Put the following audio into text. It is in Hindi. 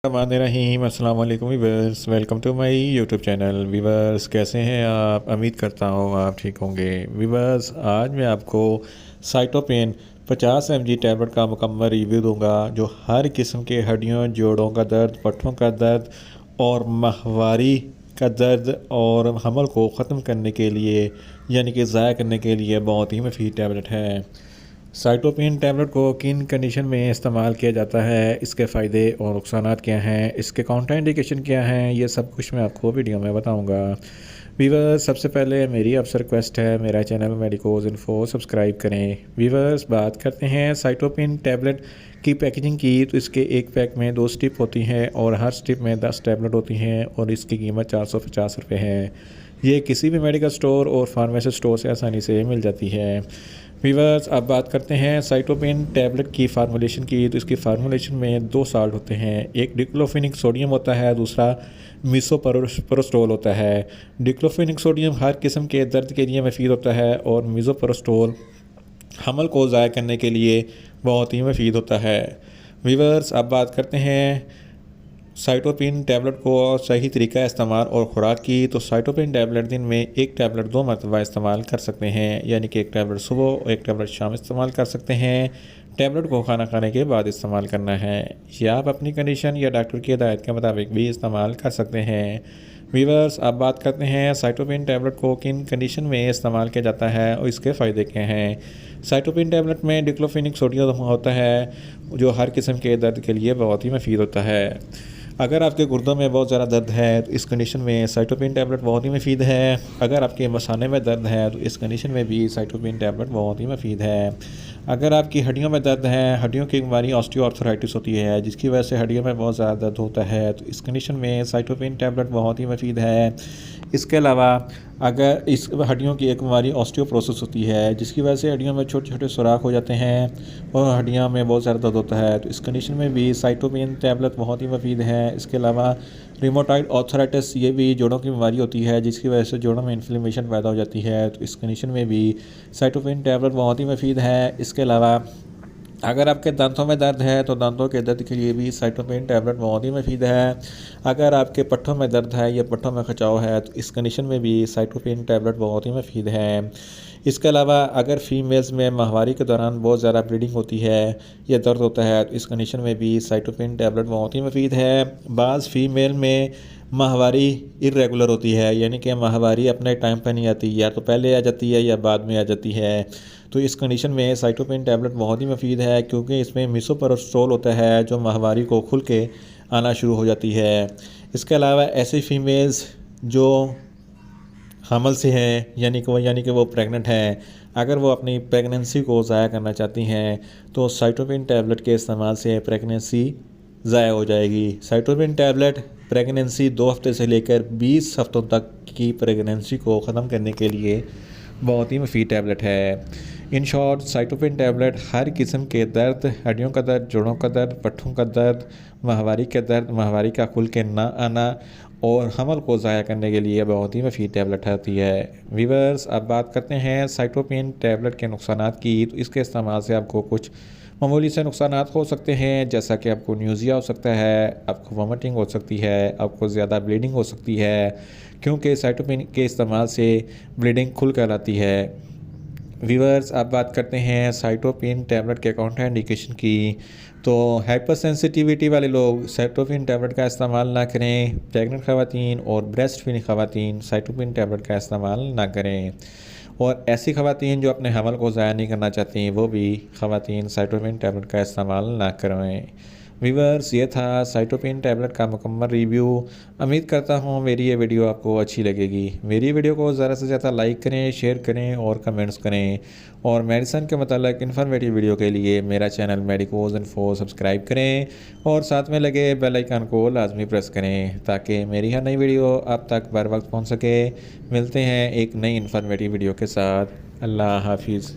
रहीम अस्सलाम वालेकुम viewers, welcome to my YouTube channel. Viewers कैसे हैं आप? उम्मीद करता हूँ आप ठीक होंगे। वीवर्स आज मैं आपको साइटोपेन 50 mg टैबलेट का मुकम्मल रिव्यू दूंगा, जो हर किस्म के हड्डियों, जोड़ों का दर्द, पट्ठों का दर्द और माहवारी का दर्द और हमल को ख़त्म करने के लिए यानी कि ज़ाया करने के लिए बहुत ही मुफीद टैबलेट है। साइटोपेन टैबलेट को किन कंडीशन में इस्तेमाल किया जाता है, इसके फ़ायदे और नुकसान क्या हैं, इसके काउंटर इंडिकेशन क्या हैं, ये सब कुछ मैं आपको वीडियो में बताऊंगा। वीवर्स सबसे पहले मेरी आपसे रिक्वेस्ट है, मेरा चैनल मेडिकोज इन्फो सब्सक्राइब करें। वीवर्स बात करते हैं साइटोपेन टैबलेट की पैकेजिंग की, तो इसके एक पैक में 2 स्ट्रिप होती हैं और हर स्ट्रिप में 10 टैबलेट होती हैं और इसकी कीमत 450 रुपये है। ये किसी भी मेडिकल स्टोर और फार्मेसी स्टोर से आसानी से मिल जाती है। वीवर्स अब बात करते हैं साइटोपेन टैबलेट की फार्मूलेशन की, तो इसकी फार्मूलेशन में 2 साल्ट होते हैं। एक डिक्लोफेनिक सोडियम होता है, दूसरा मीसोप्रोस्टोल होता है। डिक्लोफेनिक सोडियम हर किस्म के दर्द के लिए मुफीद होता है और मीसोप्रोस्टोल हमल को ज़ाया करने के लिए बहुत ही मुफीद होता है। वीवर्स अब बात करते हैं साइटोपेन टैबलेट को सही तरीका इस्तेमाल और ख़ुराक की, तो साइटोपेन टैबलेट दिन में एक टैबलेट 2 मरतबा इस्तेमाल कर सकते हैं, यानी कि एक टैबलेट सुबह और एक टैबलेट शाम इस्तेमाल कर सकते हैं। टैबलेट को खाना खाने के बाद इस्तेमाल करना है, या आप अपनी कंडीशन या डॉक्टर की हिदायत के मुताबिक भी इस्तेमाल कर सकते हैं। वीवर्स अब बात करते हैं साइटोपेन टैबलेट को किन कंडीशन में इस्तेमाल किया जाता है और इसके फ़ायदे क्या हैं। साइटोपेन टैबलेट में डिक्लोफेनिक सोडियम होता है, जो हर किस्म के दर्द के लिए बहुत ही मुफीद होता है। अगर आपके गुर्दों में बहुत ज़्यादा दर्द है तो इस कंडीशन में साइटोपेन टैबलेट बहुत ही मुफीद है। अगर आपके मसाने में दर्द है तो इस कंडीशन में भी साइटोपेन टैबलेट बहुत ही मुफीद है। अगर आपकी हड्डियों में दर्द है, हड्डियों की बीमारी ऑस्टियोआर्थराइटिस होती है, जिसकी वजह से हड्डियों में बहुत ज़्यादा दर्द होता है, तो इस कंडीशन में साइटोपेन टैबलेट बहुत ही मुफीद है। इसके अलावा अगर इस हड्डियों की एक बीमारी ऑस्टियोपोरोसिस होती है, जिसकी वजह से हड्डियों में छोटे छोटे सुराख हो जाते हैं और हड्डियों में बहुत ज़्यादा दर्द होता है, तो इस कंडीशन में भी साइटोपेन टैबलेट बहुत ही मुफीद है। इसके अलावा रिमोटॉइड आर्थराइटिस, ये भी जोड़ों की बीमारी होती है, जिसकी वजह से जोड़ों में इन्फ्लेमेशन पैदा हो जाती है, तो इस कंडीशन में भी साइटोपेन टैबलेट बहुत ही मुफीद है। इसके अलावा अगर आपके दांतों में दर्द है तो दांतों के दर्द के लिए भी साइटोपेन टैबलेट बहुत ही मुफीद है। अगर आपके पट्ठों में दर्द है या पट्ठों में खिंचाव है तो इस कंडीशन में भी साइटोपेन टैबलेट बहुत ही मुफीद है। इसके अलावा अगर फीमेल्स में माहवारी के दौरान बहुत ज़्यादा ब्लीडिंग होती है या दर्द होता है तो इस कंडीशन में भी साइटोपेन टैबलेट बहुत ही मुफीद है। बाज़ फीमेल में माहवारी इरेगुलर होती है, यानी कि माहवारी अपने टाइम पर नहीं आती, या तो पहले आ जाती है या बाद में आ जाती है, तो इस कंडीशन में साइटोपेन टैबलेट बहुत ही मुफीद है, क्योंकि इसमें मीसोप्रोस्टोल होता है जो माहवारी को खुल के आना शुरू हो जाती है। इसके अलावा ऐसी फीमेल्स जो हमल से हैं, यानी कि वो प्रेग्नेंट हैं, अगर वो अपनी प्रेगनेंसी को ज़ाया करना चाहती हैं तो साइटोपेन टैबलेट के इस्तेमाल से प्रेगनेंसी ज़ाया हो जाएगी। साइटोपेन टैबलेट प्रेगनेंसी 2 हफ्ते से लेकर 20 हफ्तों तक की प्रेगनेंसी को ख़त्म करने के लिए बहुत ही मुफीद टैबलेट है। इन शॉर्ट साइटोपेन टैबलेट हर किस्म के दर्द, हड्डियों का दर्द, जोड़ों का दर्द, पट्ठों का दर्द, माहवारी का दर्द, माहवारी का खुल के ना आना और हमल को ज़ाया करने के लिए बहुत ही मुफीद टैबलेट होती है। वीवर्स अब बात करते हैं साइटोपेन टैबलेट के नुकसानात की, तो इसके इस्तेमाल से आपको कुछ मामूली से नुकसानात हो सकते हैं, जैसा कि आपको न्यूज़िया हो सकता है, आपको वॉमिटिंग हो सकती है, आपको ज़्यादा ब्लीडिंग हो सकती है, क्योंकि साइटोपेन के इस्तेमाल से ब्लीडिंग खुल कर आती है। वीवर्स अब बात करते हैं साइटोपेन टैबलेट के काउंटर इंडिकेशन की, तो हाइपर सेंसिटिविटी वाले लोग साइटोपेन टैबलेट का इस्तेमाल ना करें। प्रेग्नेंट ख़वातीन और ब्रेस्ट फीडिंग ख़वातीन साइटोपेन टैबलेट का इस्तेमाल ना करें, और ऐसी ख़वातीन जो अपने हमल को ज़ाया नहीं करना चाहती वो भी ख़वातीन साइटोपेन टैबलेट का इस्तेमाल ना करें। वीवर्स ये था साइटोपेन टैबलेट का मुकम्मल रिव्यू। उम्मीद करता हूँ मेरी ये वीडियो आपको अच्छी लगेगी। मेरी वीडियो को ज़्यादा से ज़्यादा लाइक करें, शेयर करें और कमेंट्स करें, और मेडिसिन के मतलब इन्फॉर्मेटिव वीडियो के लिए मेरा चैनल मेडिकोज इन्फो सब्सक्राइब करें और साथ में लगे बेल आइकन को लाजमी प्रेस करें, ताकि मेरी हर नई वीडियो आप तक बर वक्त पहुँच सके। मिलते हैं एक नई इन्फॉर्मेटिव वीडियो के साथ। अल्लाह हाफिज़।